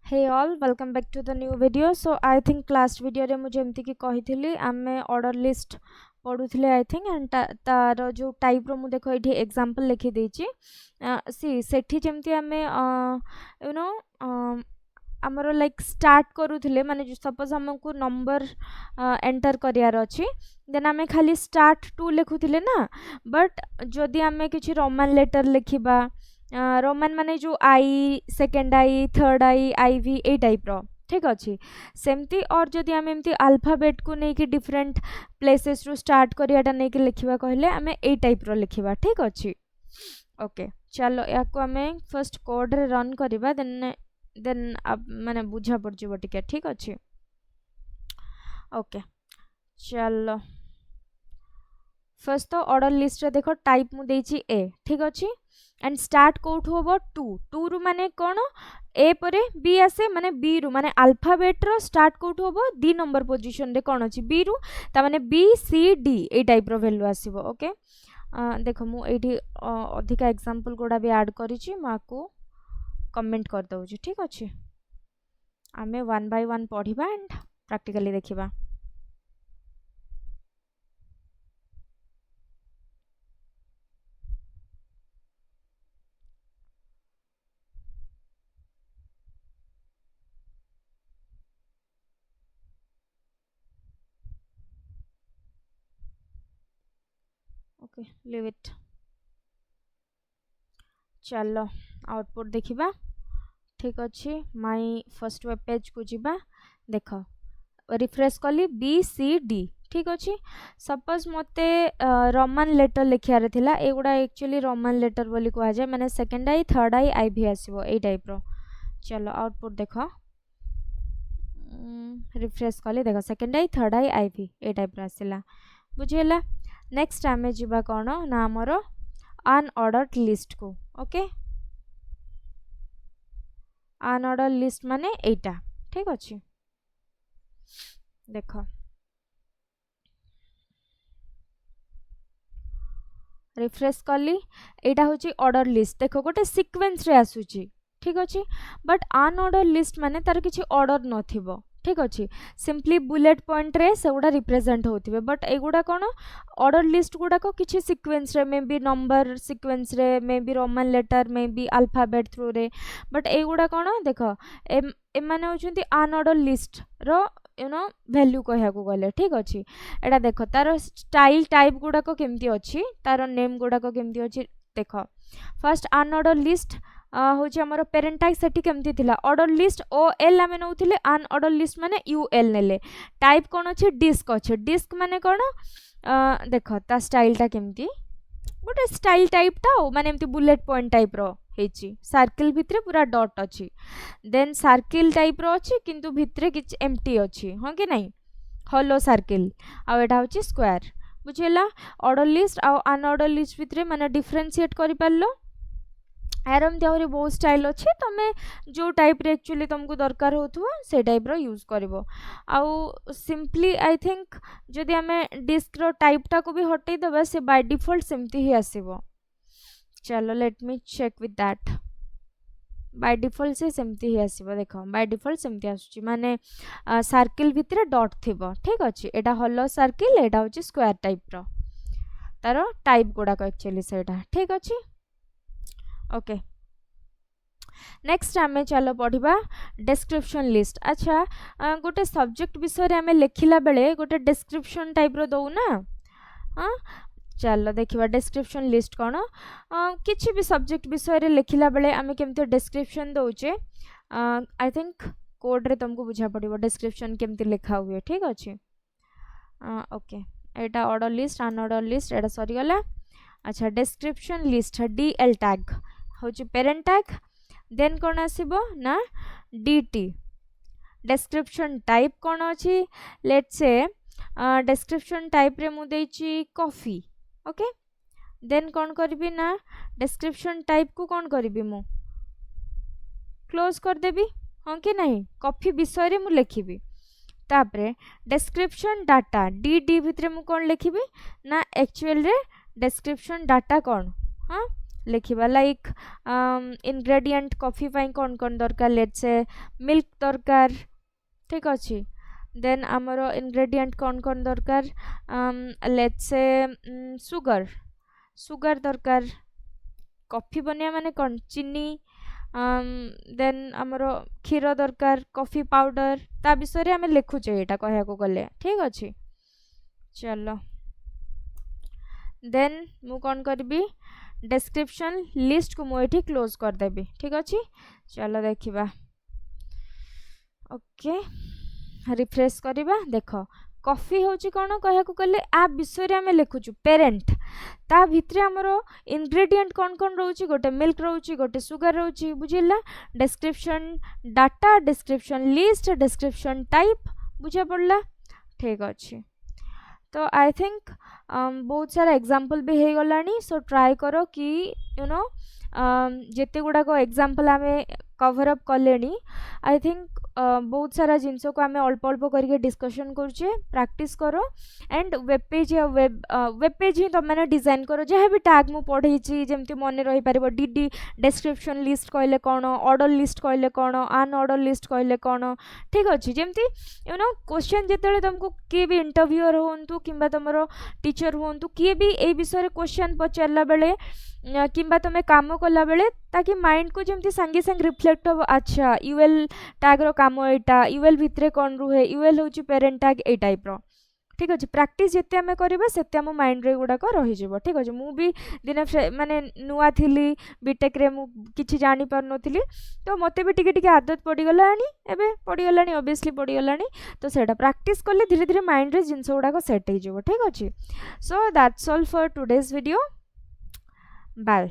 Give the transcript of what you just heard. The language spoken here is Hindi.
Hey all, welcome back to the new video. So I think last video रे मुझे एमती की कही आमे ऑर्डर लिस्ट पढ़ुले आई थिंक एंड तार जो टाइप रो मु देखो ये एग्जांपल लिखि देछि सी सेठी जेमती आमे यू नो आमर लाइक स्टार्ट करूले माने सपोज हमको नंबर एंटर करियार अछि देन आमे खाली स्टार्ट टू लिखुले ना बट जदि आमे किछि रोमन लेटर लिखिबा रोमन माने जो I second I third I V A type रो ठीक अच्छे सेमती और जदि आम एमती अल्फाबेट को लेकिन डिफरेंट प्लेसेस रु स्टार्ट करियाटा नहीं कि लिखिबा कहले आमे ए टाइप रो लिखिबा ठीक अच्छे ओके चलो या को आमे फर्स्ट कोड रे रन करिबा देन देन माने बुझा पड़ जिवो टिके ठीक अच्छे ओके चलो फर्स्ट तो ऑर्डर लिस्ट रे देखो टाइप मु देछि ए ठीक अच्छे एंड स्टार्ट कोठ होबो टू टू रु माने कोन ए परे बी आसे माने बी रु माने अल्फाबेट रो स्टार्ट कोठ होबो दी नंबर पोजीशन रे कोन अछि बी रु ता माने B C D A type रो वैल्यू आसीबो ओके देखो मु एठी अधिक एग्जांपल कोडा भी ऐड करिछि माको कमेंट कर दउछि ठीक अछि आमे वन बाय वन पढिबा एंड प्रैक्टिकली देखिबा ओके लीव इट चलो आउटपुट देखिबा ठीक अच्छे माई फर्स्ट वेब पेज को जीवा देख रिफ्रेश कली बी सी डी ठीक अच्छे सपोज मते रोमन लेटर लिखार थिला एगुडा एक्चुअली रोमन लेटर बोली कह जाए माने सेकेंड आई थर्ड आई भी आसीबो ए टाइप रो चलो आउटपुट देख रिफ्रेश कली देख सेकेंड आई थर्ड आई भी ए टाइप रो आसिला बुझिला नेक्स्ट आमे जीवा कोन ना हमर अनऑर्डर्ड लिस्ट को ओके अनऑर्डर लिस्ट माने एटा ठीक अच्छे देख रिफ्रेश कली एटा होची ऑर्डर लिस्ट देखो गोटे सीक्वेंस रे आसुची ठीक अच्छे बट अनऑर्डर लिस्ट माने तार किछि ऑर्डर नथिबो ठीक अच्छे सिंपली बुलेट पॉइंट रे से गुडा रिप्रेजेंट होथिबे बट एगुडा कोन ऑर्डर लिस्ट गुडा को किछि सीक्वेंस रे मे बी नंबर सीक्वेंस रे मे बी रोमन लेटर मे बी अल्फाबेट थ्रू रे बट एगुडा कोन देखो ए माने होचंती अनऑर्डर लिस्ट रो यू नो वैल्यू कहया को गले ठीक अच्छे एटा देखो तार स्टाइल टाइप गुडा को केमती अछि तार नेम गुडा को केमती अछि देखो फर्स्ट अनऑर्डर लिस्ट होची हमर पेरेंट टाइप सेठी केमती थिला ऑर्डर लिस्ट ओ एल आमे नउथिले अनऑर्डर लिस्ट माने यू एल नेले टाइप कोन अछि डिस्क माने कोन देखो ता स्टाइल ता केमती गोटे स्टाइल टाइप ता माने एमती बुलेट पॉइंट टाइप रो हेची सर्किल भितरे पूरा डॉट अछि देन सर्किल टाइप रो अछि किंतु भितरे किछ एम्प्टी अछि हां कि नहीं होलो सर्किल आ एटा होची स्क्वायर बुझेला ऑर्डर लिस्ट आ अनऑर्डर लिस्ट भितरे माने डिफरेंशिएट करि पारलो एरम देहरी बहुत स्टाइल अच्छे तुम जो टाइप रे एक्चुअली तुमको दरकार होथुवा से टाइप रो यूज करिवो आउ सिंपली आई थिंक जदि आमे डिस्क रो टाइप टा को भी हटै दबा से बाय डिफॉल्ट सेमती ही आसीबो चलो let me check with that by default से सेमती ही आसीबो देखो बाय डिफॉल्ट सेमती आसुची माने सर्किल भितरे डॉट थिबो ठीक अछि एटा होलो सर्किल एटा होची स्क्वायर टाइप रो तारो टाइप गुडा को एक्चुअली सेटा ठीक अछि ओके नेक्स्ट आमे चलो पढ़िबा डिस्क्रिप्शन लिस्ट अच्छा गोटे सब्जेक्ट विषय रे आमे लेखिला बेले गोटे डिस्क्रिप्शन टाइप रो दउ ना हां चलो देखिबा डिस्क्रिप्शन लिस्ट कोन किछि भी सब्जेक्ट विषय रे लेखिला बेले आमे केमते डिस्क्रिप्शन दउचे आई थिंक कोड रे तुमको बुझा पड़िबो डिस्क्रिप्शन केमते लिखा हुए ठीक अछि ओके एटा ऑर्डर लिस्ट अनऑर्डर लिस्ट एटा सरी गला अच्छा description list D L tag होची पेरेंट टैग देन कोन आसीबो ना dt डिस्क्रिप्शन टाइप कोन अछि लेट्स से डिस्क्रिप्शन टाइप रे मु देछि कॉफी ओके देन कोन करबी ना डिस्क्रिप्शन टाइप को कोन करबी मु क्लोज कर देबी हां कि नहीं कॉफी विषय रे मु लिखिबी तापरे डिस्क्रिप्शन डाटा डी भितरे मु कोन लिखिबी ना एक्चुअल रे डिस्क्रिप्शन डाटा कोन हां लिखिबा लाइक इंग्रेडिएंट कॉफी पाई कौन कौन दरकार लेट्स से मिल्क दरकार ठीक अच्छे देन आमर इंग्रेडिएंट कौन कौन दरकार लेट्स से सुगर सुगर दरकार कॉफी बनिया माने कौन चीनी देन आमर क्षीर दरकार कॉफी पाउडर ता विषय आम लिखुचे यहाँ कहया गले ठीक अच्छे चलो देन मु कौन करी डिस्क्रिप्शन लिस्ट को मुझे क्लोज करदेवी ठीक अच्छे चलो देखा ओके रिफ्रेश करवा देख कॉफी हूँ कौन कह गले आ विषय आम लिखुचु पेरेंट ता भितर आमर इंग्रेडिएंट कौन कौन रोचे गोटे मिल्क रोचे गोटे सुगर रोचे बुझिला description data description list description type बुझा पड़ला ठीक अच्छे तो आई थिंक बहुत सारा एग्जाम्पल भी हो गलानी सो ट्राई करो कि यू नो जिते गुड़ाक एग्जाम्पल आम कवर अप कले आई थिंक बहुत सारा जिनस को आम अल्प अल्प करके डिस्कशन करुचे प्रैक्टिस करो एंड वेब पेज या वेब पेज ही तुम मैंने डिजाइन करो जहाँ भी टैग मु पढ़ी जमती मन रही पार डीडी डिस्क्रिप्शन लिस्ट कहले कौन ऑर्डर लिस्ट कहले कौन अन ऑर्डर लिस्ट कहले कौन ठीक अच्छे जमती यू नो क्वेश्चन जिते तुमको किए भी इंटरव्यूअर हूँ कि तुम टीचर हूँ किए भी ये विषय क्वेश्चन पचारा बेले कि तुम काम कला बेले ताकि माइंड को जमती सांगे सांगे रिफ्लेक्ट हो अच्छा यूएल टैग रो काम एटा यूएल भितरे कौन रुहे यूएल हूँ पेरेंट टैग ए टाइप रो ठीक अच्छे प्रैक्टिस जिते आम करवा से आम माइंड रे गुड़ाक रही ठीक अच्छे मु भी दिने माने नुआ थी बीटेक रे मु किछि जानी पार नथिली तो मते भी टिके टिके आदत पड़गलानी एबे पड़गलानी ऑब्वियसली पड़गलानी तो सेटा प्रैक्टिस कले धीरे धीरे माइंड रे जिनस गुड़ाक सेट हो ठीक अच्छे so that's all for today's video bye.